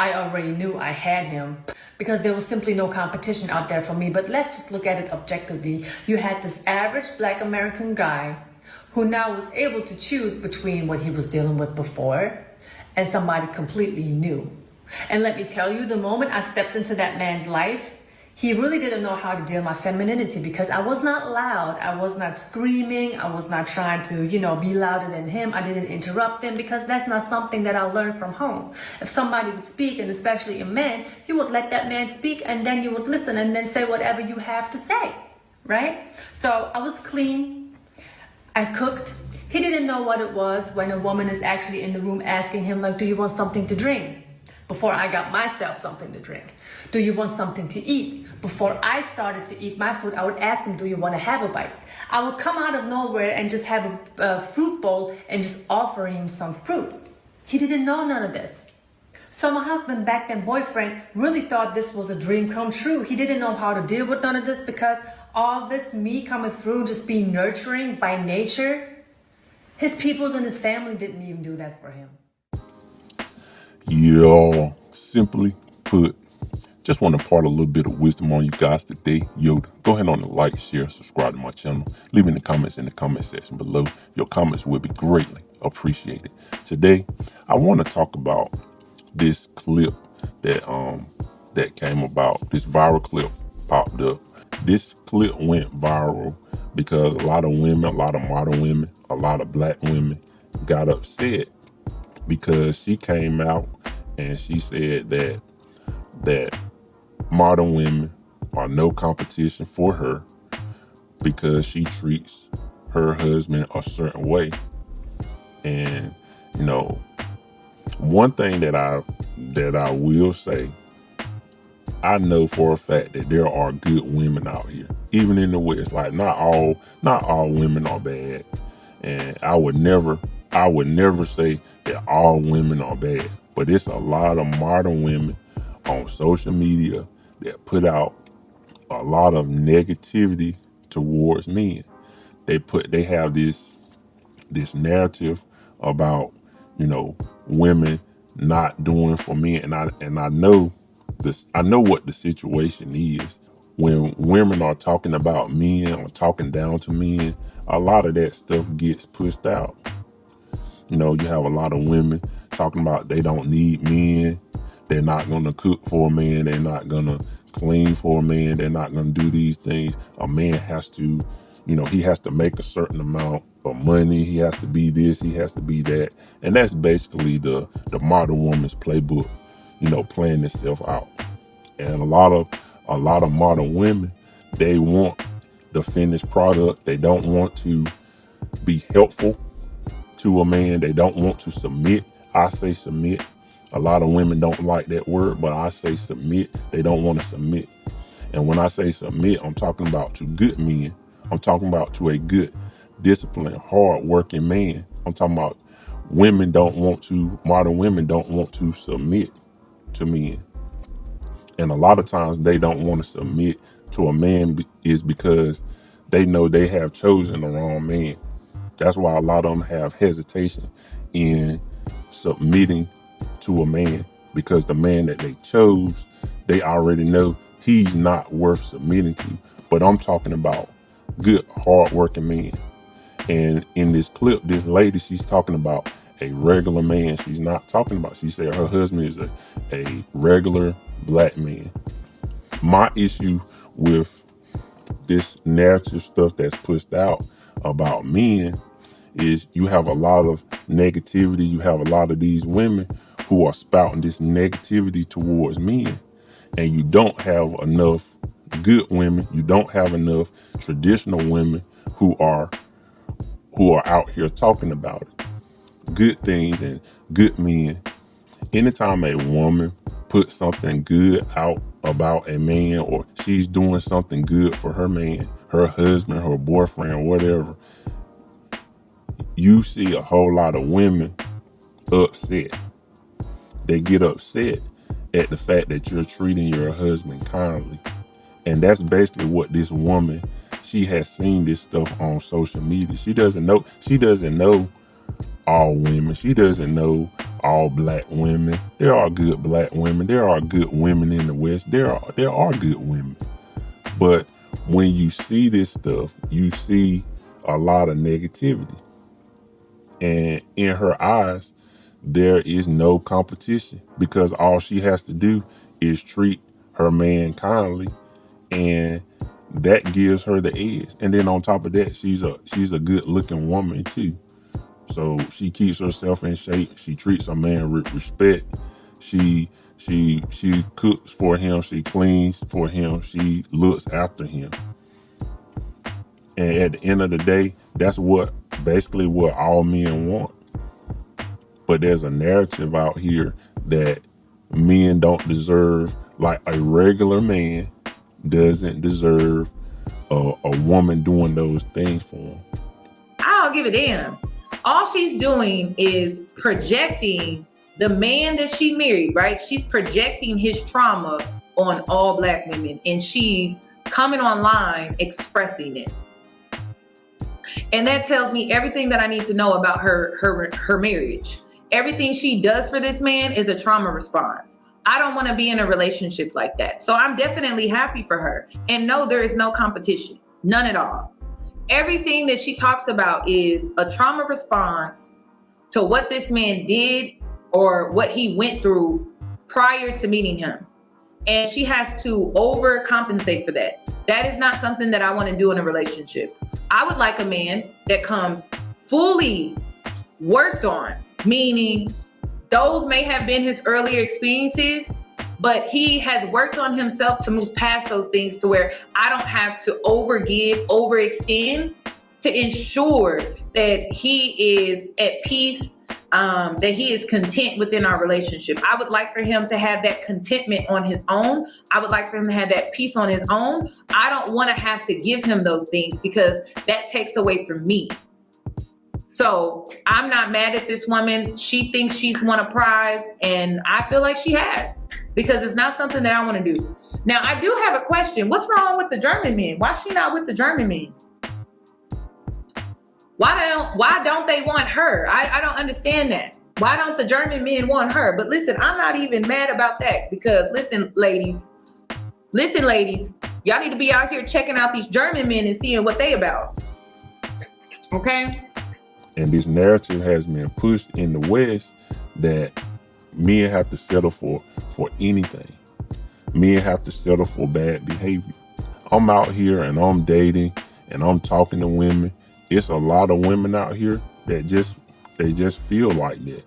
I already knew I had him because there was simply no competition out there for me. But let's just look at it objectively. You had this average Black American guy who now was able to choose between what he was dealing with before and somebody completely new. And let me tell you, the moment I stepped into that man's life, he really didn't know how to deal with my femininity because I was not loud. I was not screaming. I was not trying to, be louder than him. I didn't interrupt him because that's not something that I learned from home. If somebody would speak, and especially a man, you would let that man speak and then you would listen and then say whatever you have to say, right? So I was clean. I cooked. He didn't know what it was when a woman is actually in the room asking him, like, do you want something to drink? Before I got myself something to drink. Do you want something to eat? Before I started to eat my food, I would ask him, do you want to have a bite? I would come out of nowhere and just have a fruit bowl and just offer him some fruit. He didn't know none of this. So my husband, back then boyfriend, really thought this was a dream come true. He didn't know how to deal with none of this because all this me coming through, just being nurturing by nature, his peoples and his family didn't even do that for him. Y'all, simply put, just want to impart a little bit of wisdom on you guys today. Yo, go ahead on the like, share, subscribe to my channel. Leave in the comments in the comment section below. Your comments will be greatly appreciated. Today, I want to talk about this clip that came about. This viral clip popped up. This clip went viral because a lot of women, a lot of modern women, a lot of Black women got upset because she came out and she said that modern women are no competition for her because she treats her husband a certain way. And one thing that I will say, I know for a fact that there are good women out here, even in the West. Like not all women are bad, and I would never say that all women are bad. But it's a lot of modern women on social media that put out a lot of negativity towards men. They have this narrative about women not doing for men, and I know this. I know what the situation is when women are talking about men or talking down to men. A lot of that stuff gets pushed out. You have a lot of women talking about they don't need men. They're not going to cook for a man. They're not going to clean for a man. They're not going to do these things. A man has to, he has to make a certain amount of money. He has to be this. He has to be that. And that's basically the modern woman's playbook, playing itself out. And a lot of modern women, they want the finished product. They don't want to be helpful to a man. They don't want to submit. I say submit. A lot of women don't like that word, but I say submit. They don't want to submit. And when I say submit, I'm talking about to good men. I'm talking about to a good, disciplined, hard-working man. I'm talking about modern women don't want to submit to men. And a lot of times they don't want to submit to a man is because they know they have chosen the wrong man. That's why a lot of them have hesitation in submitting to a man, because the man that they chose, they already know he's not worth submitting to. But I'm talking about good, hard-working men. And in this clip, this lady, she's talking about a regular man. She's not talking about, she said her husband is a regular Black man. My issue with this narrative stuff that's pushed out about men is you have a lot of negativity. You have a lot of these women who are spouting this negativity towards men, and you don't have enough good women. You don't have enough traditional women who are out here talking about it. Good things and good men. Anytime a woman puts something good out about a man, or she's doing something good for her man, her husband, her boyfriend, or whatever, you see a whole lot of women upset. They get upset at the fact that you're treating your husband kindly. And that's basically what this woman, she has seen this stuff on social media. She doesn't know all women. She doesn't know all black women. There are good black women. There are good women in the West. There are good women. But when you see this stuff, you see a lot of negativity. And in her eyes, there is no competition because all she has to do is treat her man kindly, and that gives her the edge. And then on top of that, she's a good looking woman too. So she keeps herself in shape. She treats her man with respect. She cooks for him. She cleans for him. She looks after him. And at the end of the day, that's basically what all men want. But there's a narrative out here that men don't deserve, like a regular man doesn't deserve a woman doing those things for him. I don't give a damn. All she's doing is projecting the man that she married, right? She's projecting his trauma on all black women, and she's coming online expressing it. And that tells me everything that I need to know about her marriage. Everything she does for this man is a trauma response. I don't want to be in a relationship like that. So I'm definitely happy for her. And no, there is no competition. None at all. Everything that she talks about is a trauma response to what this man did or what he went through prior to meeting him. And she has to overcompensate for that. That is not something that I want to do in a relationship. I would like a man that comes fully worked on, meaning those may have been his earlier experiences, but he has worked on himself to move past those things to where I don't have to overextend to ensure that he is at peace, that he is content within our relationship. I would like for him to have that contentment on his own. I would like for him to have that peace on his own. I don't want to have to give him those things because that takes away from me. So I'm not mad at this woman. She thinks she's won a prize, and I feel like she has, because it's not something that I want to do. Now, I do have a question. What's wrong with the German men? Why is she not with the German men? Why don't they want her? I don't understand that. Why don't the German men want her? But listen, I'm not even mad about that, because listen, ladies, y'all need to be out here checking out these German men and seeing what they about. Okay? And this narrative has been pushed in the West that men have to settle for anything. Men have to settle for bad behavior. I'm out here and I'm dating and I'm talking to women. It's a lot of women out here that they just feel like that.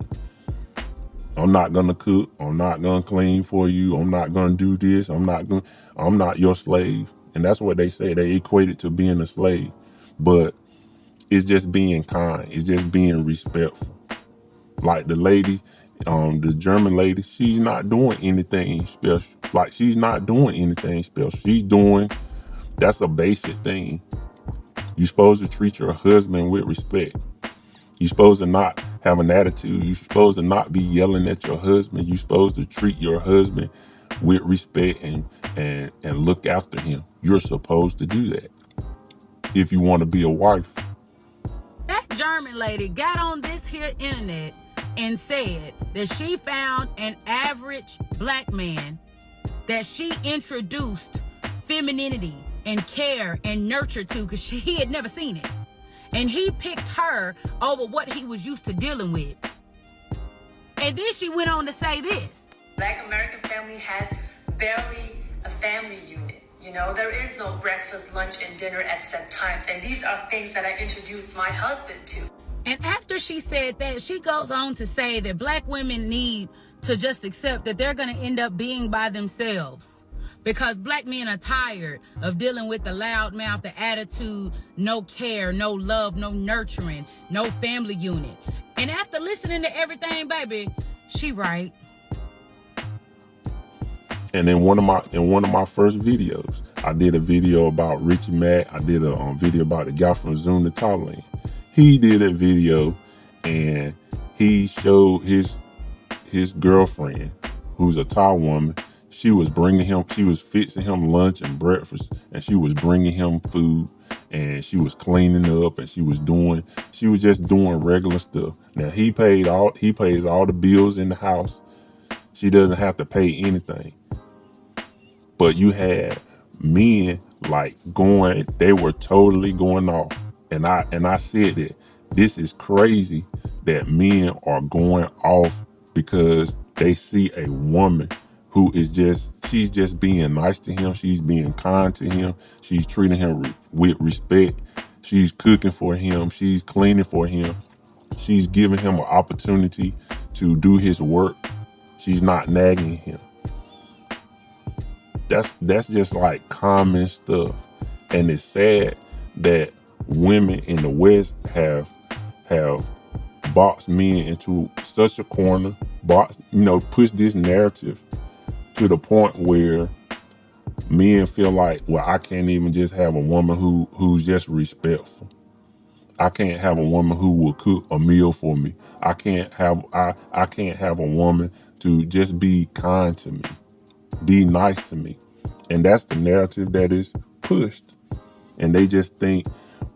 I'm not gonna cook. I'm not gonna clean for you. I'm not gonna do this. I'm not your slave. And that's what they say. They equate it to being a slave. But it's just being kind. It's just being respectful. Like the lady, the German lady, she's not doing anything special. Like, she's not doing anything special. That's a basic thing. You're supposed to treat your husband with respect. You're supposed to not have an attitude. You're supposed to not be yelling at your husband. You're supposed to treat your husband with respect and look after him. You're supposed to do that if you want to be a wife. That German lady got on this here internet and said that she found an average black man that she introduced femininity and care and nurture to, because he had never seen it. And he picked her over what he was used to dealing with. And then she went on to say this. Black American family has barely a family unit. You know, there is no breakfast, lunch, and dinner at set times. And these are things that I introduced my husband to. And after she said that, she goes on to say that black women need to just accept that they're going to end up being by themselves, because black men are tired of dealing with the loud mouth, the attitude, no care, no love, no nurturing, no family unit. And after listening to everything, baby, she right. And in one of my first videos, I did a video about Richie Mack. I did a video about the guy from Zoom to Thailand. He did a video and he showed his girlfriend, who's a Thai woman. She was fixing him lunch and breakfast, and she was bringing him food, and she was cleaning up, and she was just doing regular stuff. Now he pays all the bills in the house. She doesn't have to pay anything. But you had men like they were totally going off. And I said that this is crazy that men are going off because they see a woman who is she's just being nice to him. She's being kind to him. She's treating him with respect. She's cooking for him. She's cleaning for him. She's giving him an opportunity to do his work. She's not nagging him. That's just like common stuff. And it's sad that women in the West have boxed men into such a corner, push this narrative to the point where men feel like, well, I can't even just have a woman who's just respectful. I can't have a woman who will cook a meal for me. I can't have a woman to just be kind to me, be nice to me. And that's the narrative that is pushed. And they just think,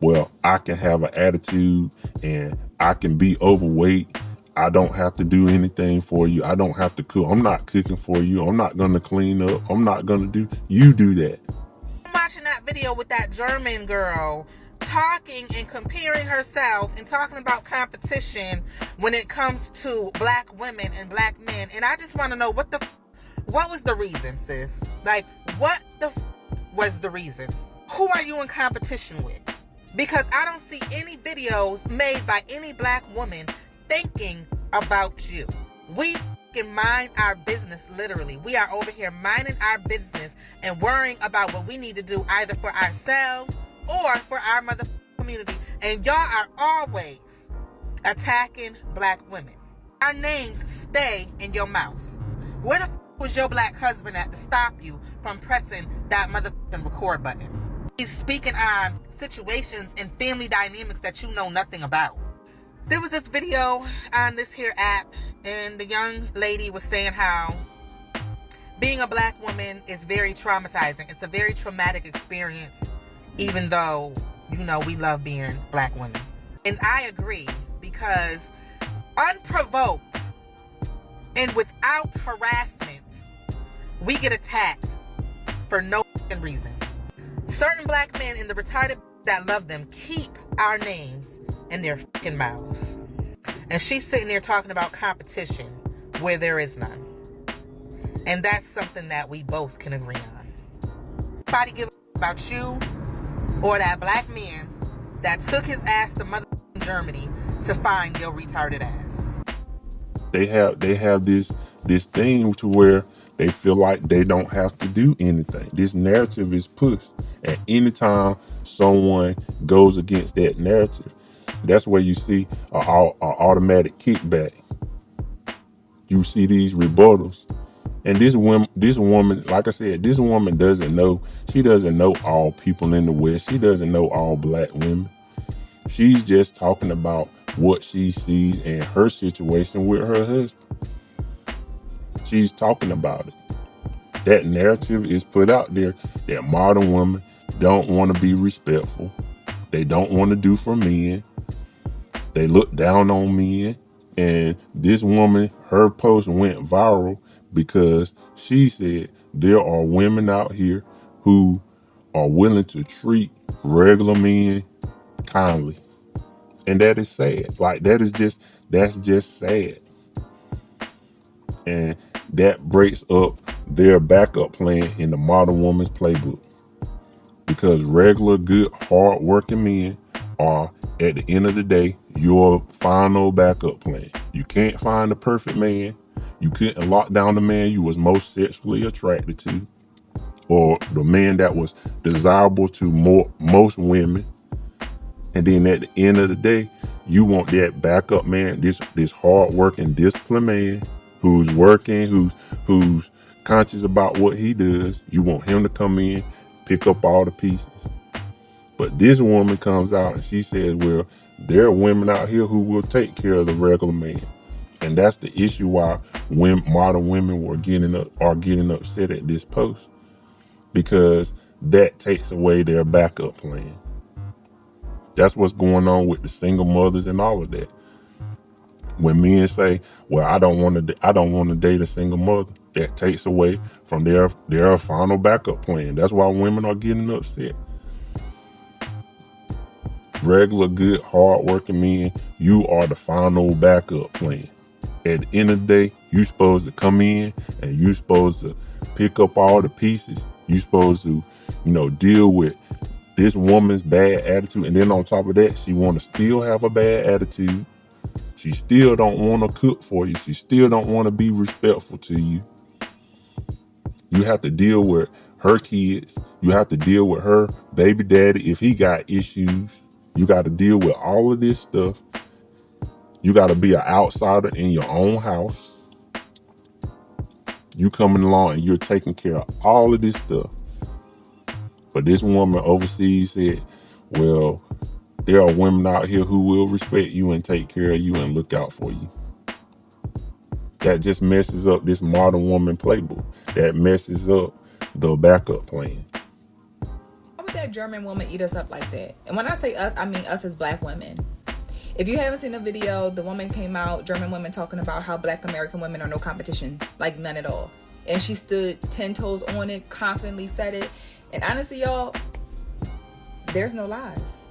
well, I can have an attitude and I can be overweight. I don't have to do anything for you. I don't have to cook. I'm not cooking for you. I'm not going to clean up. I'm not going to you do that. I'm watching that video with that German girl talking and comparing herself and talking about competition when it comes to black women and black men. And I just want to know what was the reason, sis? Like, what was the reason? Who are you in competition with? Because I don't see any videos made by any black woman thinking about you. We can mind our business, literally. We are over here minding our business and worrying about what we need to do either for ourselves or for our mother community. And y'all are always attacking black women. Our names stay in your mouth. Where the was your black husband at to stop you from pressing that motherfucking record button? He's speaking on situations and family dynamics that you know nothing about. There was this video on this here app, and the young lady was saying how being a black woman is very traumatizing. It's a very traumatic experience, even though, we love being black women. And I agree, because unprovoked and without harassment, we get attacked for no reason. Certain black men and the retarded that love them keep our names in their fucking mouths. And she's sitting there talking about competition where there is none. And that's something that we both can agree on. Nobody give a about you or that black man that took his ass to mother Germany to find your retarded ass. They have this thing to where they feel like they don't have to do anything. This narrative is pushed. And anytime someone goes against that narrative, that's where you see an automatic kickback. You see these rebuttals. And this woman, like I said, this woman doesn't know all people in the West. She doesn't know all black women. She's just talking about what she sees in her situation with her husband. She's talking about it. That narrative is put out there that modern women don't want to be respectful. They don't want to do for men. They look down on men. And this woman, her post went viral because she said there are women out here who are willing to treat regular men kindly. And that is sad. Like, that's just sad. And that breaks up their backup plan in the modern woman's playbook. Because regular, good, hard-working men are, at the end of the day, your final backup plan. You can't find the perfect man. You couldn't lock down the man you was most sexually attracted to, or the man that was desirable to most women. And then at the end of the day, you want that backup man, this hard-working, disciplined man who's working, who's conscious about what he does. You want him to come in, pick up all the pieces. But this woman comes out and she says, well, there are women out here who will take care of the regular man. And that's the issue why modern women are getting upset at this post, because that takes away their backup plan. That's what's going on with the single mothers and all of that. When men say, "Well, I don't want to date a single mother," that takes away from their final backup plan. That's why women are getting upset. Regular, good, hard-working men, you are the final backup plan. At the end of the day, you supposed to come in and you supposed to pick up all the pieces. You supposed to, deal with this woman's bad attitude, and then on top of that, she want to still have a bad attitude. She still don't want to cook for you. She still don't want to be respectful to you. You have to deal with her kids. You have to deal with her baby daddy if he got issues. You got to deal with all of this stuff. You got to be an outsider in your own house. You coming along and you're taking care of all of this stuff. But this woman overseas said, well, there are women out here who will respect you and take care of you and look out for you. That just messes up this modern woman playbook. That messes up the backup plan. Why would that German woman eat us up like that? And when I say us, I mean us as black women. If you haven't seen the video, the woman came out, German women, talking about how black American women are no competition, like none at all. And she stood 10 toes on it, confidently said it. And honestly, y'all, there's no lies.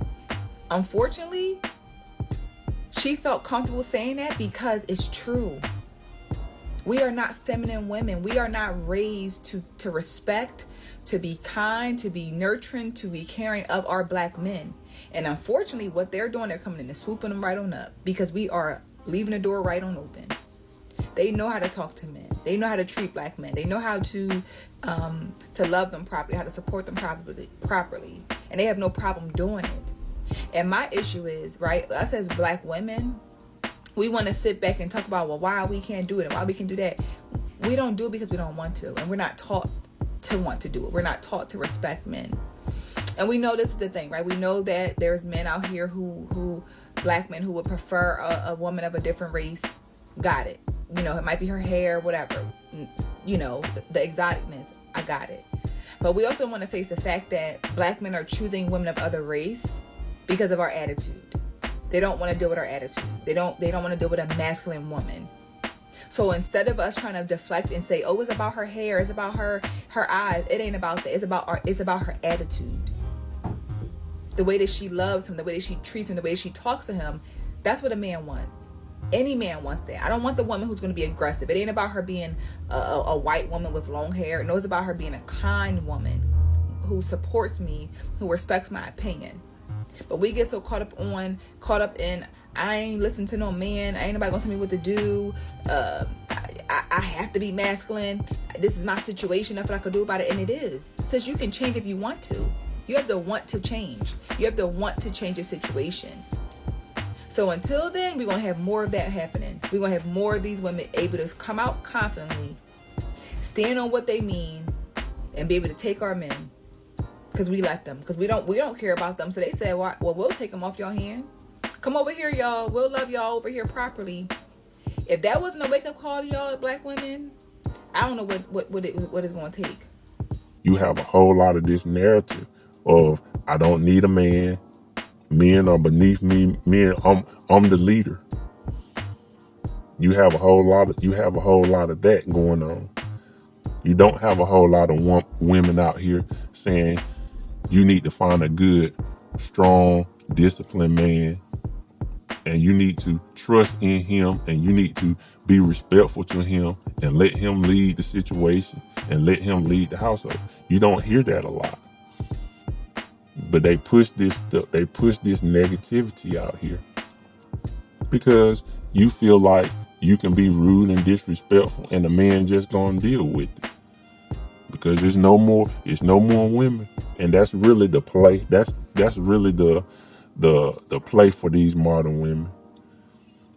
Unfortunately, she felt comfortable saying that because it's true. We are not feminine women. We are not raised to respect, to be kind, to be nurturing, to be caring of our black men. And unfortunately, what they're doing, they're coming in and swooping them right on up because we are leaving the door right on open. They know how to talk to men. They know how to treat black men. They know how to love them properly, how to support them properly. And they have no problem doing it. And my issue is, right, us as black women, we want to sit back and talk about, well, why we can't do it and why we can do that. We don't do it because we don't want to. And we're not taught to want to do it. We're not taught to respect men. And we know this is the thing, right? We know that there's men out here who black men who would prefer a woman of a different race. Got it. It might be her hair, whatever. The exoticness. I got it. But we also want to face the fact that black men are choosing women of other race because of our attitude. They don't want to deal with our attitudes. They don't want to deal with a masculine woman. So instead of us trying to deflect and say, oh, it's about her hair, it's about her eyes, it ain't about that. It's about her attitude. The way that she loves him, the way that she treats him, the way she talks to him. That's what a man wants. Any man wants that. I don't want the woman who's going to be aggressive. It ain't about her being a white woman with long hair. No, it's about her being a kind woman who supports me, who respects my opinion. But we get so caught up in, I ain't listen to no man. Ain't nobody gonna tell me what to do. I have to be masculine. This is my situation. Nothing I can do about it. And it is. Since you can change if you want to. You have to want to change. You have to want to change your situation. So until then, we're going to have more of that happening. We're going to have more of these women able to come out confidently, stand on what they mean, and be able to take our men. Because we let them. Because we don't care about them. So they said, well, we'll take them off your hand. Come over here, y'all. We'll love y'all over here properly. If that wasn't a wake-up call to y'all, black women, I don't know what it's going to take. You have a whole lot of this narrative of, I don't need a man. Men are beneath me. I'm the leader. You have a whole lot of that going on. You don't have a whole lot of women out here saying you need to find a good, strong, disciplined man, and you need to trust in him, and you need to be respectful to him and let him lead the situation and let him lead the household. You don't hear that a lot. But they push this negativity out here because you feel like you can be rude and disrespectful and the man just gonna deal with it. Because it's no more women. And that's really the play. That's really the play for these modern women.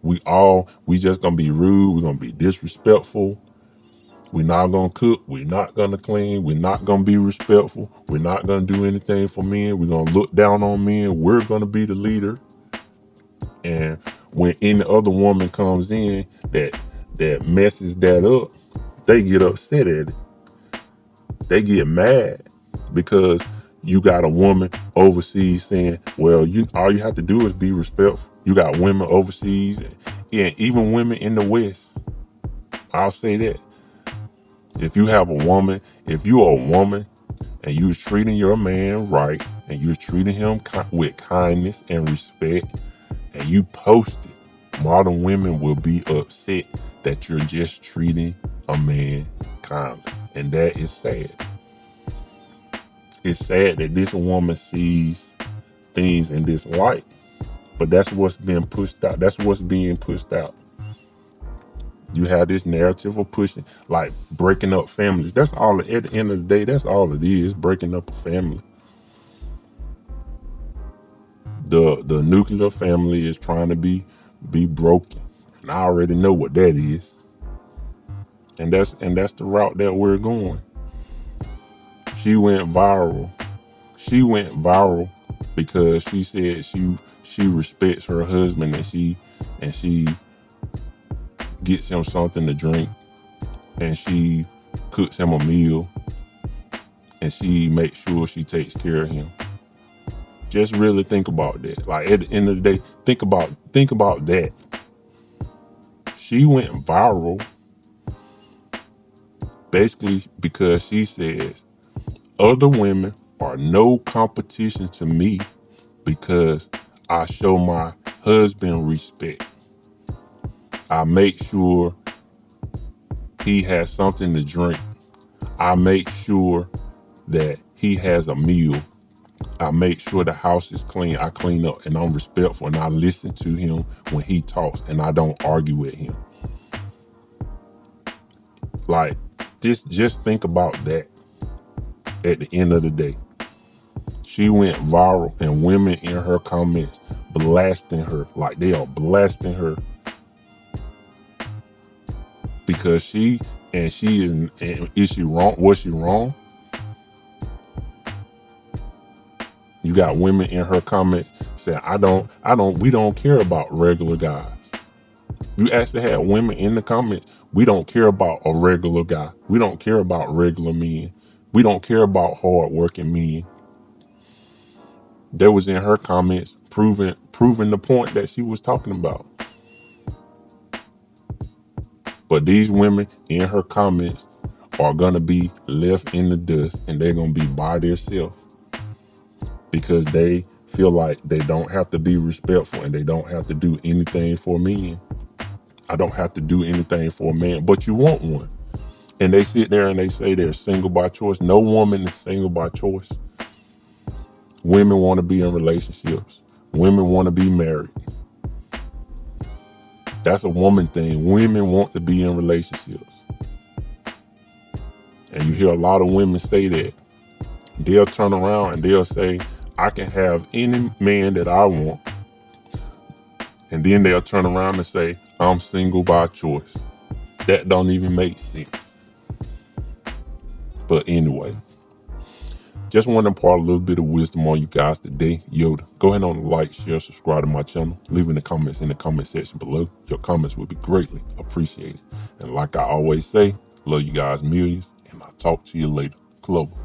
We just gonna be rude, we're gonna be disrespectful. We're not going to cook. We're not going to clean. We're not going to be respectful. We're not going to do anything for men. We're going to look down on men. We're going to be the leader. And when any other woman comes in that messes that up, they get upset at it. They get mad because You got a woman overseas saying, well, all you have to do is be respectful. You got women overseas and even women in the West. I'll say that. If you're a woman and you're treating your man right and you're treating him with kindness and respect and you post it, modern women will be upset that you're just treating a man kindly. And that is sad. It's sad that this woman sees things in this light, but that's what's being pushed out. That's what's being pushed out. You have this narrative of pushing, like breaking up families. That's all, at the end of the day, that's all it is, breaking up a family. The nuclear family is trying to be broken. And I already know what that is. And that's the route that we're going. She went viral. She went viral because she said she respects her husband and she gets him something to drink and she cooks him a meal and she makes sure she takes care of him. Just really think about that. Like at the end of the day, think about that. She went viral basically because she says other women are no competition to me because I show my husband respect. I make sure he has something to drink. I make sure that he has a meal. I make sure the house is clean. I clean up and I'm respectful and I listen to him when he talks and I don't argue with him. Like this, just think about that at the end of the day. She went viral and women in her comments blasting her, like they are blasting her because she is she wrong? Was she wrong? You got women in her comments saying, we don't care about regular guys. You actually had women in the comments, we don't care about a regular guy. We don't care about regular men. We don't care about hardworking men. That was in her comments proving the point that she was talking about. But these women in her comments are going to be left in the dust and they're going to be by themselves because they feel like they don't have to be respectful and they don't have to do anything for men. I don't have to do anything for a man, but you want one. And they sit there and they say they're single by choice. No woman is single by choice. Women want to be in relationships. Women want to be married. That's a woman thing. Women want to be in relationships. And you hear a lot of women say that. They'll turn around and they'll say, I can have any man that I want. And then they'll turn around and say, I'm single by choice. That don't even make sense. But anyway, just want to impart a little bit of wisdom on you guys today. Yoda, go ahead and like, share, subscribe to my channel. Leave in the comments in the comment section below. Your comments would be greatly appreciated. And like I always say, love you guys millions, and I'll talk to you later. Global.